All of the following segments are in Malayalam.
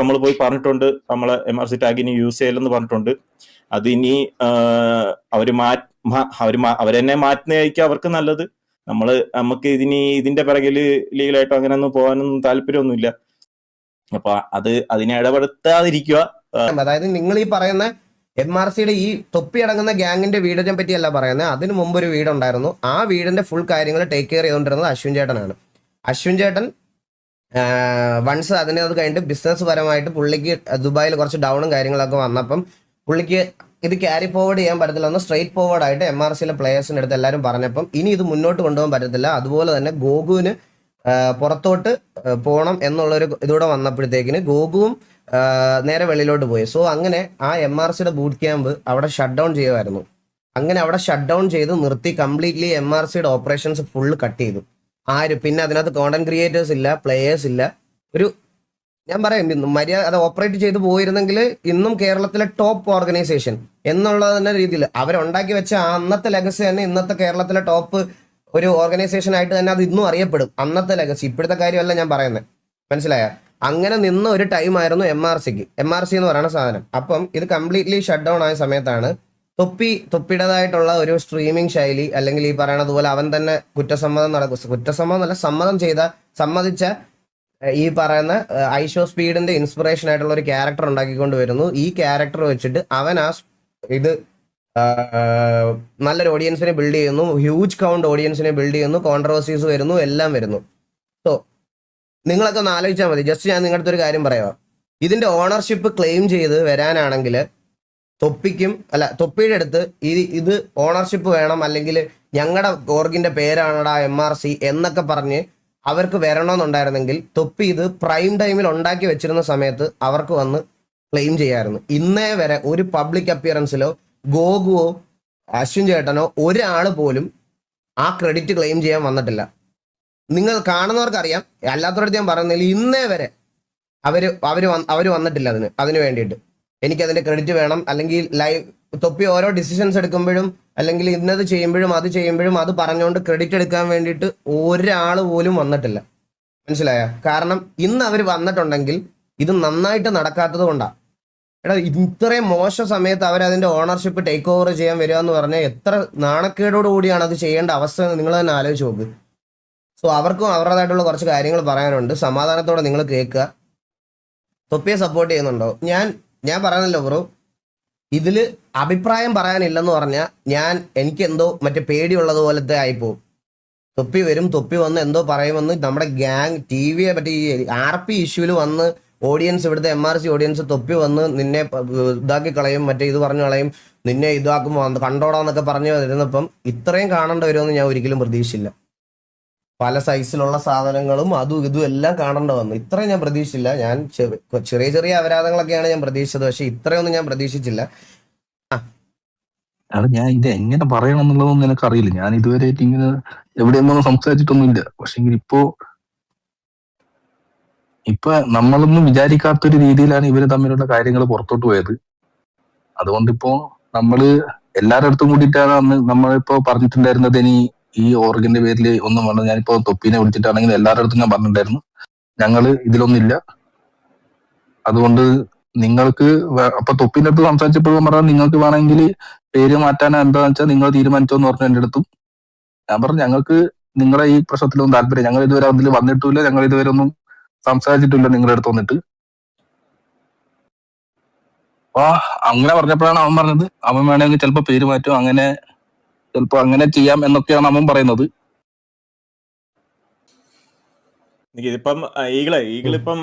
നമ്മൾ പോയി പറഞ്ഞിട്ടുണ്ട്, നമ്മളെ MRC ടാഗ് ഇനി യൂസ് ചെയ്യലെന്ന് പറഞ്ഞിട്ടുണ്ട്. അത് ഇനി അവരെന്നെ മാറ്റുന്നതായിരിക്കും അവർക്ക് നല്ലത്. നമുക്ക് ഇതിന്റെ പിറകില് ലീഗലായിട്ടോ അങ്ങനെ ഒന്നും പോകാനൊന്നും താല്പര്യമൊന്നുമില്ല. അപ്പൊ അതിനെ ഇടപെടുത്താതിരിക്കുക. അതായത് നിങ്ങൾ ഈ പറയുന്ന MRCയുടെ ഈ തൊപ്പി അടങ്ങുന്ന ഗ്യാങ്ങിന്റെ വീടിനെ പറ്റിയല്ല പറയുന്നത്. അതിന് മുമ്പ് ഒരു വീടുണ്ടായിരുന്നു. ആ വീടിന്റെ ഫുൾ കാര്യങ്ങൾ ടേക്ക് കെയർ ചെയ്തുകൊണ്ടിരുന്നത് അശ്വിൻ ചേട്ടനാണ്. അശ്വിൻ ചേട്ടൻ വൺസ് അത് കഴിഞ്ഞിട്ട് ബിസിനസ് പരമായിട്ട് പുള്ളിക്ക് ദുബായിൽ കുറച്ച് ഡൗണും കാര്യങ്ങളൊക്കെ വന്നപ്പം പുള്ളിക്ക് ഇത് ക്യാരി ഫോർവേഡ് ചെയ്യാൻ പറ്റത്തില്ല എന്ന് സ്ട്രെയിറ്റ് ഫോർവേഡ് ആയിട്ട് MRCയിലെ പ്ലേയേഴ്സിൻ്റെ അടുത്ത് എല്ലാവരും പറഞ്ഞപ്പം ഇനി ഇത് മുന്നോട്ട് കൊണ്ടുപോകാൻ പറ്റത്തില്ല. അതുപോലെ തന്നെ ഗോകുവിന് പുറത്തോട്ട് പോകണം എന്നുള്ളൊരു ഇതൂടെ വന്നപ്പോഴത്തേക്കിന് ഗോകുവും നേരെ വെളിയിലോട്ട് പോയി. സോ അങ്ങനെ ആ MRCയുടെ ബൂട്ട് ക്യാമ്പ് അവിടെ ഷട്ട് ഡൗൺ ചെയ്യുമായിരുന്നു. അങ്ങനെ അവിടെ ഷട്ട് ഡൗൺ ചെയ്ത് നിർത്തി കംപ്ലീറ്റ്ലി MRCയുടെ ഓപ്പറേഷൻസ് ഫുള്ള് കട്ട് ചെയ്തു. പിന്നെ അതിനകത്ത് കോണ്ടന്റ് ക്രിയേറ്റേഴ്സ് ഇല്ല, പ്ലേയേഴ്സ് ഇല്ല. ഞാൻ പറയാം, മര്യാദ അത് ഓപ്പറേറ്റ് ചെയ്ത് പോയിരുന്നെങ്കിൽ ഇന്നും കേരളത്തിലെ ടോപ്പ് ഓർഗനൈസേഷൻ എന്നുള്ള തന്നെ രീതിയിൽ അവരുണ്ടാക്കി വെച്ച അന്നത്തെ ലെഗസി തന്നെ ഇന്നത്തെ കേരളത്തിലെ ടോപ്പ് ഒരു ഓർഗനൈസേഷൻ ആയിട്ട് തന്നെ അത് ഇന്നും അറിയപ്പെടും. അന്നത്തെ ലെഗസി, ഇപ്പോഴത്തെ കാര്യമല്ല ഞാൻ പറയുന്നത്, മനസ്സിലായ? അങ്ങനെ നിന്ന ഒരു ടൈം ആയിരുന്നു MRC എന്ന് പറയുന്ന സാധനം. അപ്പം ഇത് കംപ്ലീറ്റ്ലി ഷട്ട് ഡൗൺ ആയ സമയത്താണ് തൊപ്പിയുടേതായിട്ടുള്ള ഒരു സ്ട്രീമിംഗ് ശൈലി, അല്ലെങ്കിൽ ഈ പറയണതുപോലെ അവൻ തന്നെ സമ്മതിച്ച ഈ പറയുന്ന ഐഷോ സ്പീഡിന്റെ ഇൻസ്പിറേഷൻ ആയിട്ടുള്ള ഒരു ക്യാരക്ടർ ഉണ്ടാക്കിക്കൊണ്ട് വരുന്നു. ഈ ക്യാരക്ടർ വെച്ചിട്ട് അവൻ ഇത് നല്ലൊരു ഓഡിയൻസിനെ ബിൽഡ് ചെയ്യുന്നു, ഹ്യൂജ് കൗണ്ട് ഓഡിയൻസിനെ ബിൽഡ് ചെയ്യുന്നു, കോൺട്രവേഴ്സീസ് വരുന്നു, എല്ലാം വരുന്നു. സോ നിങ്ങളൊക്കെ ഒന്ന് ആലോചിച്ചാൽ മതി. ജസ്റ്റ് ഞാൻ നിങ്ങളുടെ ഒരു കാര്യം പറയാം. ഇതിന്റെ ഓണർഷിപ്പ് ക്ലെയിം ചെയ്ത് വരാനാണെങ്കിൽ തൊപ്പിയുടെ അടുത്ത് ഇത് ഓണർഷിപ്പ് വേണം, അല്ലെങ്കിൽ ഞങ്ങളുടെ ഓർഗിന്റെ പേരാണടാ MRC എന്നൊക്കെ പറഞ്ഞ് അവർക്ക് വരണമെന്നുണ്ടായിരുന്നെങ്കിൽ തൊപ്പി ഇത് പ്രൈം ടൈമിൽ ഉണ്ടാക്കി വെച്ചിരുന്ന സമയത്ത് അവർക്ക് വന്ന് ക്ലെയിം ചെയ്യാമായിരുന്നു. ഇന്നേ വരെ ഒരു പബ്ലിക് അപ്പിയറൻസിലോ ഗോകുവോ അശ്വിൻ ചേട്ടനോ ഒരാൾ പോലും ആ ക്രെഡിറ്റ് ക്ലെയിം ചെയ്യാൻ വന്നിട്ടില്ല. നിങ്ങൾ കാണുന്നവർക്കറിയാം, അല്ലാത്തവരുടെ ഞാൻ പറയുന്നില്ല, ഇന്നേ വരെ അവര് വന്നിട്ടില്ല അതിന് വേണ്ടിയിട്ട് എനിക്കതിന്റെ ക്രെഡിറ്റ് വേണം, അല്ലെങ്കിൽ തൊപ്പി ഓരോ ഡിസിഷൻസ് എടുക്കുമ്പോഴും അല്ലെങ്കിൽ ഇന്നത് ചെയ്യുമ്പോഴും അത് പറഞ്ഞുകൊണ്ട് ക്രെഡിറ്റ് എടുക്കാൻ വേണ്ടിയിട്ട് ഒരാൾ പോലും വന്നിട്ടില്ല. മനസ്സിലായ? കാരണം ഇന്ന് അവർ വന്നിട്ടുണ്ടെങ്കിൽ ഇത് നന്നായിട്ട് നടക്കാത്തത് കൊണ്ടാണ്. എടാ, ഇത്രയും മോശം സമയത്ത് അവരതിന്റെ ഓണർഷിപ്പ് ടേക്ക് ഓവർ ചെയ്യാൻ വരിക എന്ന് പറഞ്ഞാൽ എത്ര നാണക്കേടോട് കൂടിയാണ് അത് ചെയ്യേണ്ട അവസ്ഥ നിങ്ങൾ തന്നെ ആലോചിച്ച് നോക്ക്. സോ അവർക്കും അവരുടേതായിട്ടുള്ള കുറച്ച് കാര്യങ്ങൾ പറയാനുണ്ട്. സമാധാനത്തോടെ നിങ്ങൾ കേൾക്കുക. തൊപ്പിയെ സപ്പോർട്ട് ചെയ്യുന്നുണ്ടോ? ഞാൻ പറയുന്നല്ലോ ബ്രോ, ഇതില് അഭിപ്രായം പറയാനില്ലെന്ന് പറഞ്ഞാൽ എനിക്കെന്തോ മറ്റേ പേടിയുള്ളത് പോലത്തെ ആയിപ്പോവും. തൊപ്പി വരും, തൊപ്പി വന്ന് എന്തോ പറയുമെന്ന് നമ്മുടെ ഗ്യാങ് TVയെ പറ്റി RP ഇഷ്യൂല് വന്ന് ഓഡിയൻസ്, ഇവിടുത്തെ MRC ഓഡിയൻസ് തൊപ്പി വന്ന് നിന്നെ ഇതാക്കി കളയും, മറ്റേ ഇത് പറഞ്ഞു കളയും, നിന്നെ ഇതാക്കുമ്പോൾ കണ്ടോടാന്നൊക്കെ പറഞ്ഞു വരുന്നപ്പം ഇത്രയും കാണേണ്ടി വരുമെന്ന് ഞാൻ ഒരിക്കലും പ്രതീക്ഷിച്ചില്ല. പല സൈസിലുള്ള സാധനങ്ങളും അതും ഇതും എല്ലാം കാണേണ്ടി വന്നു. ഇത്രയും ഞാൻ പ്രതീക്ഷിച്ചില്ല. ഞാൻ ചെറിയ ചെറിയ അപരാധങ്ങളൊക്കെയാണ് ഞാൻ പ്രതീക്ഷിച്ചത്, പക്ഷെ ഇത്രയൊന്നും ഞാൻ പ്രതീക്ഷിച്ചില്ല. ഞാൻ ഇത് എങ്ങനെ പറയണം എന്നുള്ളതൊന്നും എനിക്കറിയില്ല. ഞാൻ ഇതുവരെ ഇങ്ങനെ എവിടെയൊന്നും സംസാരിച്ചിട്ടൊന്നുമില്ല. പക്ഷെ ഇപ്പൊ നമ്മളൊന്നും വിചാരിക്കാത്തൊരു രീതിയിലാണ് ഇവര് തമ്മിലുള്ള കാര്യങ്ങൾ പുറത്തോട്ട് പോയത്. അതുകൊണ്ടിപ്പോ നമ്മള് എല്ലാവരുടെ അടുത്തും കൂടിയിട്ടാണ് അന്ന് നമ്മളിപ്പോ പറഞ്ഞിട്ടുണ്ടായിരുന്നത്, ഇനി ഈ ഓർഗിന്റെ പേരിൽ ഒന്നും വേണ്ട. ഞാനിപ്പോ തൊപ്പീനെ വിളിച്ചിട്ടാണെങ്കിൽ എല്ലാവരുടെ അടുത്തും ഞാൻ പറഞ്ഞിട്ടുണ്ടായിരുന്നു, ഞങ്ങള് ഇതിലൊന്നില്ല. അതുകൊണ്ട് നിങ്ങൾക്ക് അപ്പൊ തൊപ്പിന്റെ അടുത്ത് സംസാരിച്ചപ്പോഴും പറഞ്ഞാൽ നിങ്ങൾക്ക് വേണമെങ്കിൽ പേര് മാറ്റാൻ എന്താന്ന് വെച്ചാൽ നിങ്ങൾ തീരുമാനിച്ചോന്ന് പറഞ്ഞു എന്റെ അടുത്തും. ഞാൻ പറഞ്ഞു ഞങ്ങൾക്ക് നിങ്ങളെ ഈ പ്രശ്നത്തിലൊന്നും താല്പര്യം, ഞങ്ങൾ ഇതുവരെ അതിൽ വന്നിട്ടില്ല, ഞങ്ങൾ ഇതുവരെ ഒന്നും സംസാരിച്ചിട്ടില്ല നിങ്ങളുടെ അടുത്ത് വന്നിട്ട്. അപ്പൊ അങ്ങനെ പറഞ്ഞപ്പോഴാണ് അവൻ പറഞ്ഞത് അവൻ വേണമെങ്കിൽ ചിലപ്പോ പേര് മാറ്റും, അങ്ങനെ ചിലപ്പോ അങ്ങനെ ചെയ്യാം എന്നൊക്കെയാണ് അവൻ പറയുന്നത്. ഇതിപ്പം ഈഗിളിപ്പം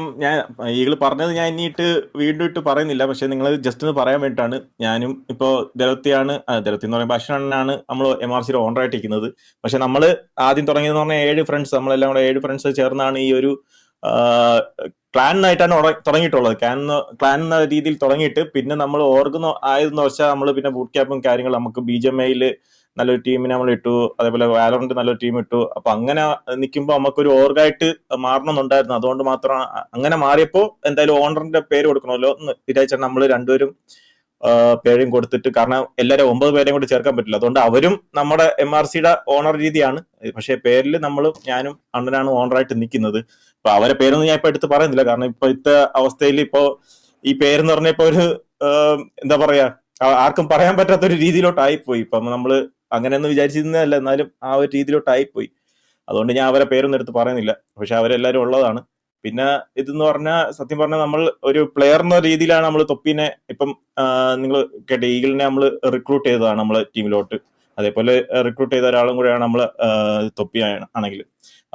ഈഗിൾ പറഞ്ഞത് ഞാൻ ഇനിയിട്ട് വീണ്ടും ഇട്ട് പറയുന്നില്ല. പക്ഷെ നിങ്ങൾ ജസ്റ്റ് ഒന്ന് പറയാൻ വേണ്ടിയിട്ടാണ്. ഞാനും ഇപ്പോൾ ദലത്തി എന്ന് പറയുമ്പോൾ അശ്വനാണ് നമ്മൾ MRCയുടെ ഓണറായിട്ടിരിക്കുന്നത്. പക്ഷെ നമ്മൾ ആദ്യം തുടങ്ങിയെന്ന് പറഞ്ഞാൽ 7 ഫ്രണ്ട്സ്, നമ്മളെല്ലാം കൂടെ 7 ഫ്രണ്ട്സ് ചേർന്നാണ് ഈ ഒരു ക്ലാനായിട്ടാണ് തുടങ്ങിയിട്ടുള്ളത്. ക്ലാൻ എന്ന രീതിയിൽ തുടങ്ങിയിട്ട് പിന്നെ നമ്മൾ ആയതെന്ന് വെച്ചാൽ നമ്മൾ പിന്നെ ബൂട്ട് ക്യാമ്പും കാര്യങ്ങളും നമുക്ക് BGMIയിൽ നല്ലൊരു ടീമിനെ നമ്മൾ ഇട്ടു, അതേപോലെ വാലറന്റ് നല്ലൊരു ടീം ഇട്ടു. അപ്പൊ അങ്ങനെ നിൽക്കുമ്പോൾ നമുക്കൊരു ഓർഗായിട്ട് മാറണമെന്നുണ്ടായിരുന്നു. അതുകൊണ്ട് മാത്രം അങ്ങനെ മാറിയപ്പോൾ എന്തായാലും ഓണറിന്റെ പേര് കൊടുക്കണമല്ലോ എന്ന് വിചാരിച്ചാൽ നമ്മൾ രണ്ടുപേരും പേരും കൊടുത്തിട്ട്, കാരണം എല്ലാവരും 9 പേരെയും കൂടി ചേർക്കാൻ പറ്റില്ല. അതുകൊണ്ട് അവരും നമ്മുടെ MRCയുടെ ഓണർ രീതിയാണ്. പക്ഷെ പേരിൽ ഞാനും അണ്ണനാണ് ഓണറായിട്ട് നിൽക്കുന്നത്. ഇപ്പൊ അവരെ പേരൊന്നും ഞാൻ ഇപ്പൊ എടുത്ത് പറയുന്നില്ല, കാരണം ഇപ്പോഴത്തെ അവസ്ഥയിൽ ഇപ്പോ ഈ പേരെന്ന് പറഞ്ഞ ഇപ്പൊ ഒരു എന്താ പറയാ, ആർക്കും പറയാൻ പറ്റാത്ത ഒരു രീതിയിലോട്ട് ആയിപ്പോയി. ഇപ്പം നമ്മള് അങ്ങനെയൊന്നും വിചാരിച്ചിരുന്നതല്ല, എന്നാലും ആ ഒരു രീതിയിലോട്ട് ആയിപ്പോയി. അതുകൊണ്ട് ഞാൻ അവരെ പേരൊന്നും എടുത്ത് പറയുന്നില്ല, പക്ഷെ അവരെല്ലാരും ഉള്ളതാണ്. പിന്നെ ഇതെന്ന് പറഞ്ഞാൽ സത്യം പറഞ്ഞാൽ നമ്മൾ ഒരു പ്ലെയർ എന്ന രീതിയിലാണ് നമ്മൾ തൊപ്പിനെ ഇപ്പം നിങ്ങൾ കേട്ടെ, ഈഗിളിനെ നമ്മൾ റിക്രൂട്ട് ചെയ്തതാണ് നമ്മളെ ടീമിലോട്ട്. അതേപോലെ റിക്രൂട്ട് ചെയ്ത ഒരാളും കൂടെയാണ് നമ്മൾ തൊപ്പി ആണെങ്കിൽ.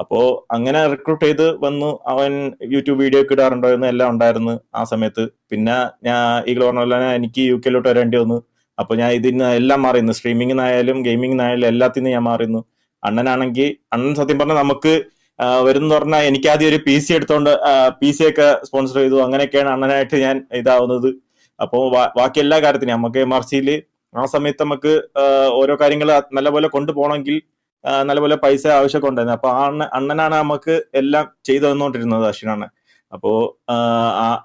അപ്പോ അങ്ങനെ റിക്രൂട്ട് ചെയ്ത് വന്നു. അവൻ യൂട്യൂബ് വീഡിയോ ഒക്കെ ഇടാറുണ്ടായിരുന്നു, എല്ലാം ഉണ്ടായിരുന്നു ആ സമയത്ത്. പിന്നെ ഞാൻ ഈഗിൾ പറഞ്ഞ പോലെ തന്നെ എനിക്ക് UK വരേണ്ടി വന്നു. അപ്പൊ ഞാൻ ഇതിന് എല്ലാം മാറിയിരുന്നു, സ്ട്രീമിങ്ങിനായാലും ഗെയിമിങ്ങിനായാലും എല്ലാത്തിനും ഞാൻ മാറിയിരുന്നു. അണ്ണനാണെങ്കിൽ അണ്ണൻ സത്യം പറഞ്ഞാൽ നമുക്ക് വരും പറഞ്ഞാൽ എനിക്ക് ആദ്യം ഒരു PC എടുത്തോണ്ട് PC ഒക്കെ സ്പോൺസർ ചെയ്തു. അങ്ങനെയൊക്കെയാണ് അണ്ണനായിട്ട് ഞാൻ ഇതാവുന്നത്. അപ്പോൾ ബാക്കി എല്ലാ കാര്യത്തിനും നമുക്ക് MRCയിൽ ആ സമയത്ത് നമുക്ക് ഓരോ കാര്യങ്ങൾ നല്ലപോലെ കൊണ്ടുപോകണമെങ്കിൽ നല്ലപോലെ പൈസ ആവശ്യമൊക്കെ ഉണ്ടായിരുന്നു. അപ്പൊ അണ്ണനാണ് നമുക്ക് എല്ലാം ചെയ്തു തന്നുകൊണ്ടിരുന്നത്, അശ്വിനാണ്. അപ്പോ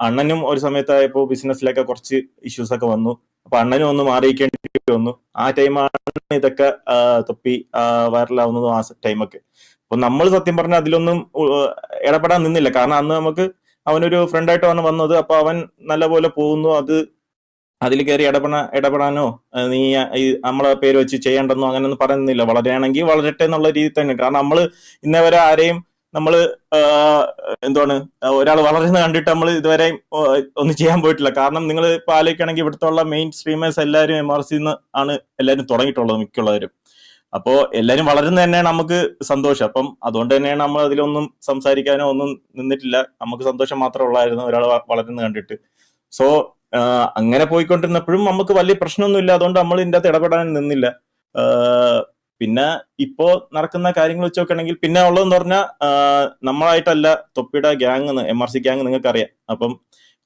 അണ്ണനും ഒരു സമയത്തായപ്പോ ബിസിനസ്സിലൊക്കെ കുറച്ച് ഇഷ്യൂസ് ഒക്കെ വന്നു. അപ്പൊ അണ്ണനും ഒന്ന് മാറിയിക്കേണ്ടി വന്നു. ആ ടൈമാണ് ഇതൊക്കെ തൊപ്പി വൈറലാവുന്നതും ആ ടൈമൊക്കെ. അപ്പൊ നമ്മൾ സത്യം പറഞ്ഞാൽ അതിലൊന്നും ഇടപെടാൻ നിന്നില്ല, കാരണം അന്ന് നമുക്ക് അവനൊരു ഫ്രണ്ടായിട്ടാണ് വന്നത്. അപ്പൊ അവൻ നല്ലപോലെ പോകുന്നു, അതിൽ കയറി ഇടപെടാനോ നീ ഈ നമ്മളെ പേര് വെച്ച് ചെയ്യേണ്ടെന്നോ അങ്ങനെയൊന്നും പറയുന്നില്ല. വളരെയാണെങ്കിൽ വളരട്ടെ എന്നുള്ള രീതിയിൽ തന്നെ. കാരണം നമ്മൾ ഇന്നേ വരെ ആരെയും നമ്മൾ എന്താണ് ഒരാൾ വളരുന്ന കണ്ടിട്ട് നമ്മൾ ഇതുവരെ ഒന്നും ചെയ്യാൻ പോയിട്ടില്ല. കാരണം നിങ്ങൾ ഇപ്പൊ ആലോചിക്കുകയാണെങ്കിൽ ഇവിടുത്തെ ഉള്ള മെയിൻ സ്ട്രീമേഴ്സ് എല്ലാവരും MRC ആണ് എല്ലാവരും തുടങ്ങിയിട്ടുള്ളത്, മിക്കുള്ളവരും. അപ്പോ എല്ലാരും വളരുന്ന തന്നെയാണ് നമുക്ക് സന്തോഷം. അപ്പം അതുകൊണ്ട് തന്നെയാണ് നമ്മൾ അതിലൊന്നും സംസാരിക്കാനോ ഒന്നും നിന്നിട്ടില്ല. നമുക്ക് സന്തോഷം മാത്രമേ ഉള്ളായിരുന്നു ഒരാൾ വളരുന്ന കണ്ടിട്ട്. സോ അങ്ങനെ പോയിക്കൊണ്ടിരുന്നപ്പോഴും നമുക്ക് വലിയ പ്രശ്നമൊന്നുമില്ല, അതുകൊണ്ട് നമ്മൾ ഇതിൻ്റെ അകത്ത് ഇടപെടാൻ നിന്നില്ല. പിന്നെ ഇപ്പോ നടക്കുന്ന കാര്യങ്ങൾ വെച്ച് നോക്കുകയാണെങ്കിൽ പിന്നെ ഉള്ളതെന്ന് പറഞ്ഞാൽ നമ്മളായിട്ടല്ല തൊപ്പിയുടെ ഗ്യാങ്, MRC ഗ്യാങ് നിങ്ങൾക്ക് അറിയാം. അപ്പം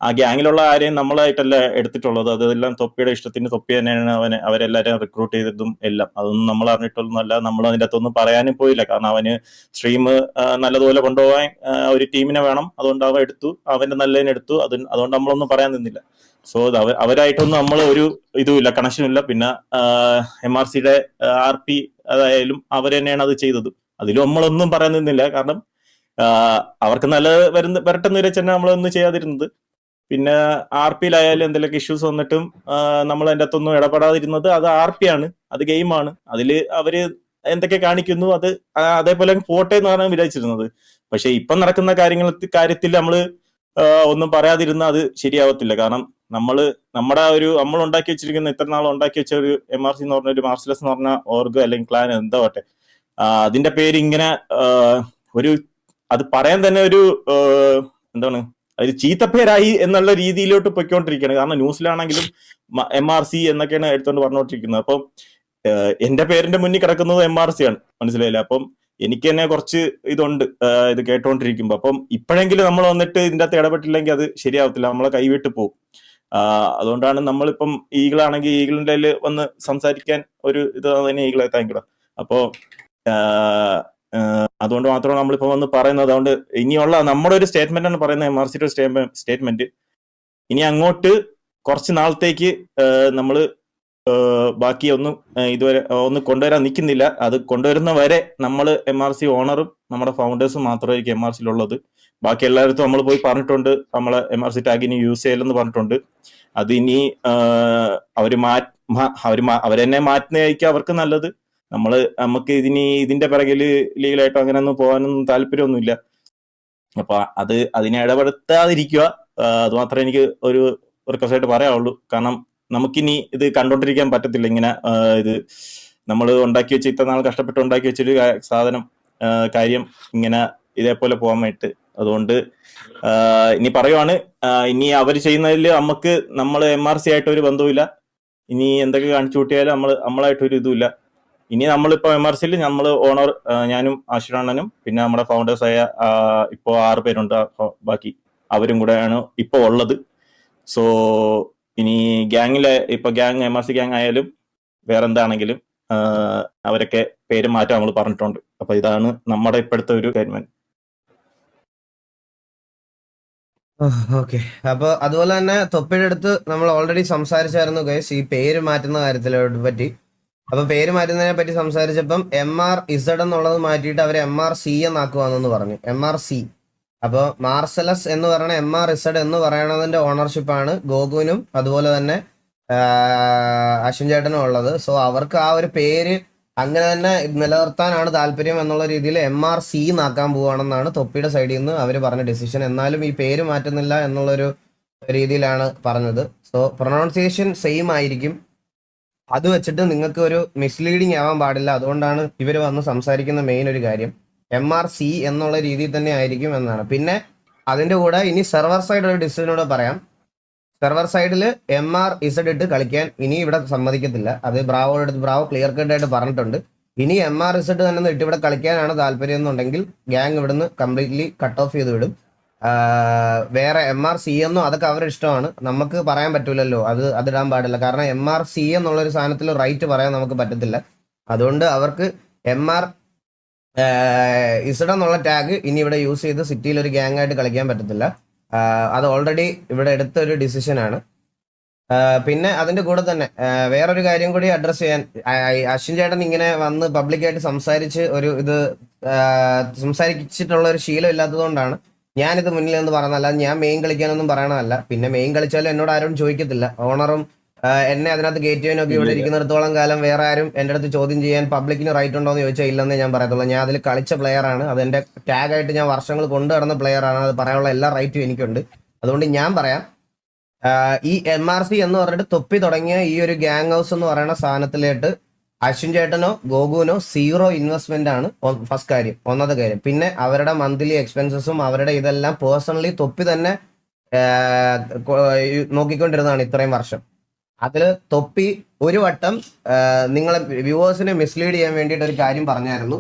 ആ ഗ്യാങ്ങിലുള്ള ആരെയും നമ്മളായിട്ടല്ല എടുത്തിട്ടുള്ളത്, അതെല്ലാം തൊപ്പിയുടെ ഇഷ്ടത്തിന് തൊപ്പി തന്നെയാണ് അവരെല്ലാവരെയും റിക്രൂട്ട് ചെയ്തതും എല്ലാം. അതൊന്നും നമ്മൾ അറിഞ്ഞിട്ടൊന്നുമല്ല, നമ്മൾ അതിൻ്റെ അകത്തൊന്നും പറയാനും പോയില്ല. കാരണം അവന് സ്ട്രീം നല്ലതുപോലെ കൊണ്ടുപോകാൻ ഒരു ടീമിനെ വേണം, അതുകൊണ്ട് അവൻ എടുത്തു, അവന്റെ നല്ലതിന് എടുത്തു. അതുകൊണ്ട് നമ്മളൊന്നും പറയാൻ നിന്നില്ല. സോ അവരായിട്ടൊന്നും നമ്മൾ ഒരു ഇതുമില്ല, കണക്ഷനും ഇല്ല. പിന്നെ MRCയുടെ RP അതായാലും അവർ തന്നെയാണ് അത് ചെയ്തത്, അതിലും നമ്മളൊന്നും പറയാൻ നിന്നില്ല. കാരണം അവർക്ക് നല്ലത് വരട്ടെന്ന് വെച്ചാൽ നമ്മളൊന്നും ചെയ്യാതിരുന്നത്. പിന്നെ RPയിലായാലും എന്തെങ്കിലുമൊക്കെ ഇഷ്യൂസ് വന്നിട്ടും നമ്മൾ അതിൻ്റെ അകത്തൊന്നും ഇടപെടാതിരുന്നത്. അത് RP ആണ്, അത് ഗെയിമാണ്. അതിൽ അവര് എന്തൊക്കെ കാണിക്കുന്നു അത് അതേപോലെ പോട്ടെ എന്നാണ് വിചാരിച്ചിരുന്നത്. പക്ഷെ ഇപ്പം നടക്കുന്ന കാര്യത്തിൽ നമ്മൾ ഒന്നും പറയാതിരുന്ന അത് ശരിയാവത്തില്ല. കാരണം നമ്മൾ ഉണ്ടാക്കി വെച്ചിരിക്കുന്ന ഇത്ര നാൾ ഉണ്ടാക്കി വെച്ച ഒരു MRC എന്ന് പറഞ്ഞ ഒരു മാർഷലസ് എന്ന് പറഞ്ഞ ഓർഗ് അല്ലെങ്കിൽ ക്ലാൻ എന്താ പറ്റെ, അതിന്റെ പേര് ഇങ്ങനെ ഒരു അത് പറയാൻ തന്നെ ഒരു എന്താണ് ഒരു ചീത്തപ്പേരായി എന്നുള്ള രീതിയിലോട്ട് പൊയ്ക്കൊണ്ടിരിക്കുകയാണ്. കാരണം ന്യൂസിലാണെങ്കിലും MRC എന്നൊക്കെയാണ് എടുത്തോണ്ട് പറഞ്ഞുകൊണ്ടിരിക്കുന്നത്. അപ്പം എന്റെ പേരിന്റെ മുന്നിൽ കിടക്കുന്നത് MRC ആണ്, മനസ്സിലായില്ല. അപ്പം എനിക്ക് തന്നെ കുറച്ച് ഇതുണ്ട് ഇത് കേട്ടോണ്ടിരിക്കുമ്പോ. അപ്പം ഇപ്പോഴെങ്കിലും നമ്മൾ വന്നിട്ട് ഇതിന്റെ അകത്ത് ഇടപെട്ടില്ലെങ്കിൽ അത് ശരിയാവത്തില്ല, നമ്മളെ കൈവിട്ട് പോകും. അതുകൊണ്ടാണ് നമ്മളിപ്പം ഈഗിളാണെങ്കിൽ ഈഗിളിന്റെ വന്ന് സംസാരിക്കാൻ ഒരു ഇത് തന്നെ ഈഗിളെ താങ്ക്യൂ. അപ്പോ അതുകൊണ്ട് മാത്രമാണ് നമ്മളിപ്പോ വന്ന് പറയുന്നത്. അതുകൊണ്ട് ഇനിയുള്ള നമ്മുടെ ഒരു സ്റ്റേറ്റ്മെന്റ് ആണ് പറയുന്നത്, MRCയുടെ സ്റ്റേറ്റ്മെന്റ്. ഇനി അങ്ങോട്ട് കുറച്ച് നാളത്തേക്ക് നമ്മൾ ബാക്കി ഒന്നും ഇതുവരെ ഒന്ന് കൊണ്ടുവരാൻ നിൽക്കുന്നില്ല. അത് കൊണ്ടുവരുന്ന വരെ നമ്മൾ MRC ഓണറും നമ്മുടെ ഫൗണ്ടേഴ്സും മാത്രമായിരിക്കും MRCയിലുള്ളത്. ബാക്കി എല്ലായിടത്തും നമ്മൾ പോയി പറഞ്ഞിട്ടുണ്ട്, നമ്മളെ MRC ടാഗ് ഇനി യൂസ് ചെയ്യലെന്ന് പറഞ്ഞിട്ടുണ്ട്. അത് ഇനി അവരെന്നെ മാറ്റുന്നതായിരിക്കും അവർക്ക് നല്ലത്. നമുക്ക് ഇതിന്റെ പിറകിൽ ലീഗലായിട്ടോ അങ്ങനെ ഒന്നും പോകാനൊന്നും താല്പര്യമൊന്നുമില്ല. അപ്പൊ അതിനെ ഇടപെടുത്താതിരിക്കുക, അത് മാത്രമേ എനിക്ക് ഒരു റിക്വസ്റ്റ് ആയിട്ട് പറയാവുള്ളൂ. കാരണം നമുക്കിനി ഇത് കണ്ടോണ്ടിരിക്കാൻ പറ്റത്തില്ല. ഇങ്ങനെ ഇത് നമ്മൾ ഉണ്ടാക്കി വെച്ച ഇത്ര നാൾ കഷ്ടപ്പെട്ട് ഉണ്ടാക്കി വെച്ചൊരു കാര്യം ഇങ്ങനെ ഇതേപോലെ പോകാൻ വേണ്ടിട്ട്. അതുകൊണ്ട് ഇനി പറയുവാണ്, ഇനി അവർ ചെയ്യുന്നതിൽ നമ്മൾ MRC ആയിട്ട് ഒരു ബന്ധവുമില്ല. ഇനി എന്തൊക്കെ കാണിച്ചു കൂട്ടിയാലും നമ്മളായിട്ടൊരു ഇതുമില്ല. ഇനി നമ്മളിപ്പോ MRCയിൽ നമ്മൾ ഓണർ ഞാനും ആശുരാണനും പിന്നെ നമ്മുടെ ഫൗണ്ടേഴ്സായ ഇപ്പോ 6 പേരുണ്ട്, ബാക്കി അവരും കൂടെയാണ് ഇപ്പൊ ഉള്ളത്. സോ ഇനി ഗ്യാങ്ങിലെ ഇപ്പൊ MRC ഗ്യാങ് ആയാലും വേറെന്താണെങ്കിലും അവരൊക്കെ പേര് മാറ്റാൻ നമ്മൾ പറഞ്ഞിട്ടുണ്ട്. അപ്പൊ ഇതാണ് നമ്മുടെ ഇപ്പോഴത്തെ ഒരു കാര്യം. ഓക്കെ. അപ്പൊ അതുപോലെ തന്നെ തൊപ്പിയുടെ അടുത്ത് നമ്മൾ ഓൾറെഡി സംസാരിച്ചായിരുന്നു ഗൈസ് ഈ പേര് മാറ്റുന്ന കാര്യത്തിനെ പറ്റി. അപ്പൊ പേര് മാറ്റുന്നതിനെ പറ്റി സംസാരിച്ചപ്പം MRZ എന്നുള്ളത് മാറ്റിയിട്ട് അവരെ MRC എന്നാക്കുവാന്നെന്ന് പറഞ്ഞു. MRC അപ്പോൾ മാർസലസ് എന്ന് പറയുന്ന MR എന്ന് പറയണതിന്റെ ഓണർഷിപ്പാണ് ഗോകുവിനും അതുപോലെ തന്നെ അശ്വിൻ ചേട്ടനും ഉള്ളത്. സോ അവർക്ക് ആ ഒരു പേര് അങ്ങനെ തന്നെ നിലനിർത്താനാണ് താല്പര്യം എന്നുള്ള രീതിയിൽ MRC എന്നാക്കാൻ പോവുകയാണെന്നാണ് തൊപ്പിയുടെ സൈഡിൽ നിന്ന് അവർ പറഞ്ഞ ഡിസിഷൻ. എന്നാലും ഈ പേര് മാറ്റുന്നില്ല എന്നുള്ളൊരു രീതിയിലാണ് പറഞ്ഞത്. സോ പ്രൊണൗൺസിയേഷൻ സെയിം ആയിരിക്കും. അത് വെച്ചിട്ട് നിങ്ങൾക്ക് ഒരു മിസ്ലീഡിങ് ആവാൻ പാടില്ല. അതുകൊണ്ടാണ് ഇവർ വന്ന് സംസാരിക്കുന്ന മെയിൻ ഒരു കാര്യം MRC എന്നുള്ള രീതിയിൽ തന്നെ ആയിരിക്കും എന്നാണ്. പിന്നെ അതിന്റെ കൂടെ ഇനി സെർവർ സൈഡ് ഒരു ഡിസിഷനോട് പറയാം. സെർവർ സൈഡിൽ MRZ ഇട്ട് കളിക്കാൻ ഇനി ഇവിടെ സമ്മതിക്കത്തില്ല. അത് ബ്രാവോ ക്ലിയർ കട്ട് ആയിട്ട് പറഞ്ഞിട്ടുണ്ട്. ഇനി MRZ തന്നെ ഇട്ട് ഇവിടെ കളിക്കാനാണ് താല്പര്യം എന്നുണ്ടെങ്കിൽ ഗ്യാങ് ഇവിടുന്ന് കംപ്ലീറ്റ്ലി കട്ട് ഓഫ് ചെയ്ത് വിടും. വേറെ MRC എന്നോ അതൊക്കെ അവരുടെ ഇഷ്ടമാണ്. നമുക്ക് പറയാൻ പറ്റൂലല്ലോ, അതിടാൻ പാടില്ല. കാരണം MRC എന്നുള്ളൊരു സാധനത്തിൽ റൈറ്റ് പറയാൻ നമുക്ക് പറ്റത്തില്ല. അതുകൊണ്ട് അവർക്ക് MRZ എന്നുള്ള ടാഗ് ഇനി ഇവിടെ യൂസ് ചെയ്ത് സിറ്റിയിൽ ഒരു ഗ്യാങ് ആയിട്ട് കളിക്കാൻ പറ്റത്തില്ല. അത് ഓൾറെഡി ഇവിടെ എടുത്ത ഒരു ഡിസിഷനാണ്. പിന്നെ അതിന്റെ കൂടെ തന്നെ വേറൊരു കാര്യം കൂടി അഡ്രസ് ചെയ്യാൻ, അശ്വിൻ ചേട്ടൻ ഇങ്ങനെ വന്ന് പബ്ലിക്കായിട്ട് സംസാരിച്ച് സംസാരിച്ചിട്ടുള്ള ഒരു ശീലം ഇല്ലാത്തതുകൊണ്ടാണ് ഞാനിത് മുന്നിൽ നിന്ന് പറഞ്ഞതല്ല. ഞാൻ മെയിൻ കളിക്കാനൊന്നും പറയണതല്ല. പിന്നെ മെയിൻ കളിച്ചാലും എന്നോട് ആരും ചോദിക്കത്തില്ല. ഓണറും എന്നെ അതിനകത്ത് കയറ്റിയവനൊക്കെ ഇവിടെ ഇരിക്കുന്നിടത്തോളം കാലം വേറെ ആരും എൻ്റെ അടുത്ത് ചോദ്യം ചെയ്യാൻ പബ്ലിക്കിന് റൈറ്റ് ഉണ്ടോ എന്ന് ചോദിച്ചാൽ ഇല്ലെന്നേ ഞാൻ പറയത്തുള്ളൂ. ഞാൻ അതിൽ കളിച്ച പ്ലെയർ ആണ്. അതെന്റെ ടാഗായിട്ട് ഞാൻ വർഷങ്ങൾ കൊണ്ടു നടന്ന പ്ലെയർ ആണ്. അത് പറയാനുള്ള എല്ലാ റൈറ്റും എനിക്കുണ്ട്. അതുകൊണ്ട് ഞാൻ പറയാം, ഈ MRC എന്ന് പറഞ്ഞിട്ട് തൊപ്പി തുടങ്ങിയ ഈ ഒരു ഗ്യാങ് ഹൗസ് എന്ന് പറയുന്ന സാധനത്തിലേട്ട് അശ്വിൻ ചേട്ടനോ ഗോകുവിനോ 0 ഇൻവെസ്റ്റ്മെന്റ് ആണ് ഒന്നാമത്തെ കാര്യം. പിന്നെ അവരുടെ മന്ത്ലി എക്സ്പെൻസസും അവരുടെ ഇതെല്ലാം പേഴ്സണലി തൊപ്പി തന്നെ നോക്കിക്കൊണ്ടിരുന്നതാണ് ഇത്രയും വർഷം. അതിൽ തൊപ്പി ഒരു വട്ടം നിങ്ങളെ വ്യൂവേഴ്സിനെ മിസ്ലീഡ് ചെയ്യാൻ വേണ്ടിയിട്ട് ഒരു കാര്യം പറഞ്ഞായിരുന്നു.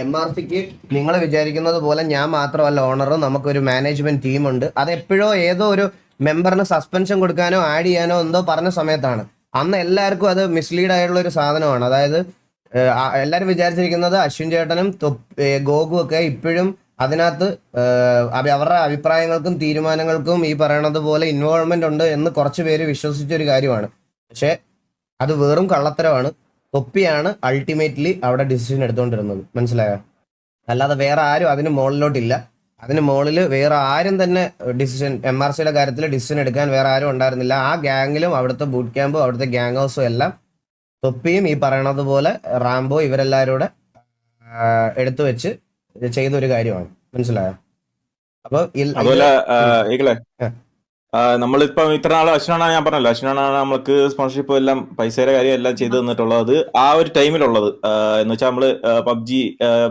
MRCക്ക് നിങ്ങൾ വിചാരിക്കുന്നത് പോലെ ഞാൻ മാത്രമല്ല ഓണർ, നമുക്കൊരു മാനേജ്മെന്റ് ടീമുണ്ട്. അത് എപ്പോഴോ ഏതോ ഒരു മെമ്പറിന് സസ്പെൻഷൻ കൊടുക്കാനോ ആഡ് ചെയ്യാനോ എന്തോ പറഞ്ഞ സമയത്താണ്. അന്ന് എല്ലാവർക്കും അത് മിസ്ലീഡ് ആയിട്ടുള്ള ഒരു സാധനമാണ്. അതായത് എല്ലാവരും വിചാരിച്ചിരിക്കുന്നത് അശ്വിൻ ചേട്ടനും ഗോകു ഒക്കെ ഇപ്പോഴും അതിനകത്ത് അവരുടെ അഭിപ്രായങ്ങൾക്കും തീരുമാനങ്ങൾക്കും ഈ പറയണത് പോലെ ഇൻവോൾവ്മെന്റ് ഉണ്ട് എന്ന് കുറച്ച് പേര് വിശ്വസിച്ച ഒരു കാര്യമാണ്. പക്ഷെ അത് വെറും കള്ളത്തരമാണ്. തൊപ്പിയാണ് അൾട്ടിമേറ്റ്ലി അവിടെ ഡിസിഷൻ എടുത്തുകൊണ്ടിരുന്നത്, മനസ്സിലായോ? അല്ലാതെ വേറെ ആരും അതിന് മുകളിലോട്ടില്ല. അതിന് മുകളിൽ വേറെ ആരും തന്നെ ഡിസിഷൻ MRCയുടെ കാര്യത്തിൽ ഡിസിഷൻ എടുക്കാൻ വേറെ ആരും ഉണ്ടായിരുന്നില്ല. ആ ഗ്യാങ്ങിലും അവിടുത്തെ ബൂട്ട് ക്യാമ്പും അവിടുത്തെ ഗ്യാങ് ഹൗസും എല്ലാം തൊപ്പിയും ഈ പറയണത് പോലെ റാംബോ ഇവരെല്ലാവരും കൂടെ എടുത്തു വെച്ച് ചെയ്തൊരു കാര്യമാണ്, മനസ്സിലായോ? അപ്പൊ നമ്മളിപ്പോ ഇത്ര നാൾ അശ്വിനാണ്, ഞാൻ പറഞ്ഞല്ലോ, അശ്വിനാണ് നമ്മൾക്ക് സ്പോൺസർഷിപ്പ് എല്ലാം പൈസയുടെ കാര്യം എല്ലാം ചെയ്തു തന്നിട്ടുള്ളത്. ആ ഒരു ടൈമിലുള്ളത് എന്ന് വെച്ചാൽ നമ്മള് PUBG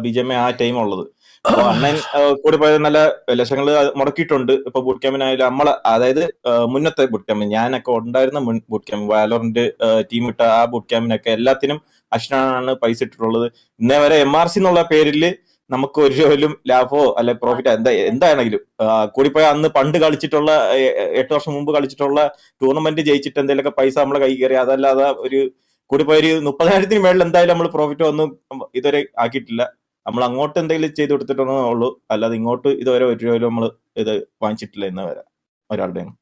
BGMI ആ ടൈം ഉള്ളത്. അപ്പൊ അണ്ണൻ കൂടി പോയത് നല്ല ലക്ഷങ്ങൾ മുടക്കിയിട്ടുണ്ട്. ഇപ്പൊ ബൂട്ട് ക്യാമ്പിനായാലും നമ്മളെ, അതായത് മുന്നത്തെ ബൂട്ട് ക്യാമ്പ് ഞാനൊക്കെ ഉണ്ടായിരുന്ന മുൻ ബൂട്ട് ക്യാമ്പ് വാലോറിന്റെ ടീം ഇട്ട ആ ബൂട്ട് ക്യാമ്പിനൊക്കെ എല്ലാത്തിനും അശ്വിനാണ് പൈസ ഇട്ടിട്ടുള്ളത്. ഇന്നേ വരെ MRC എന്നുള്ള പേരില് നമുക്ക് ഒരു ലാഭമോ അല്ലെ പ്രോഫിറ്റോ എന്താണെങ്കിലും കൂടിപ്പോയ അന്ന് പണ്ട് കളിച്ചിട്ടുള്ള 8 വർഷം മുമ്പ് കളിച്ചിട്ടുള്ള ടൂർണമെന്റ് ജയിച്ചിട്ട് എന്തെങ്കിലുമൊക്കെ പൈസ നമ്മളെ കൈ കയറി, അതല്ലാതെ ഒരു കൂടിപ്പോയ ഒരു 30,000 മേളിൽ എന്തായാലും നമ്മൾ പ്രോഫിറ്റ് ഒന്നും ഇതുവരെ ആക്കിയിട്ടില്ല. നമ്മൾ അങ്ങോട്ട് എന്തെങ്കിലും ചെയ്ത് കൊടുത്തിട്ടുള്ളൂ, അല്ലാതെ ഇങ്ങോട്ട് ഇതുവരെ 1 രൂപയിലും നമ്മൾ ഇത് വാങ്ങിച്ചിട്ടില്ല ഇന്ന് വരെ ഒരാളുടെയും.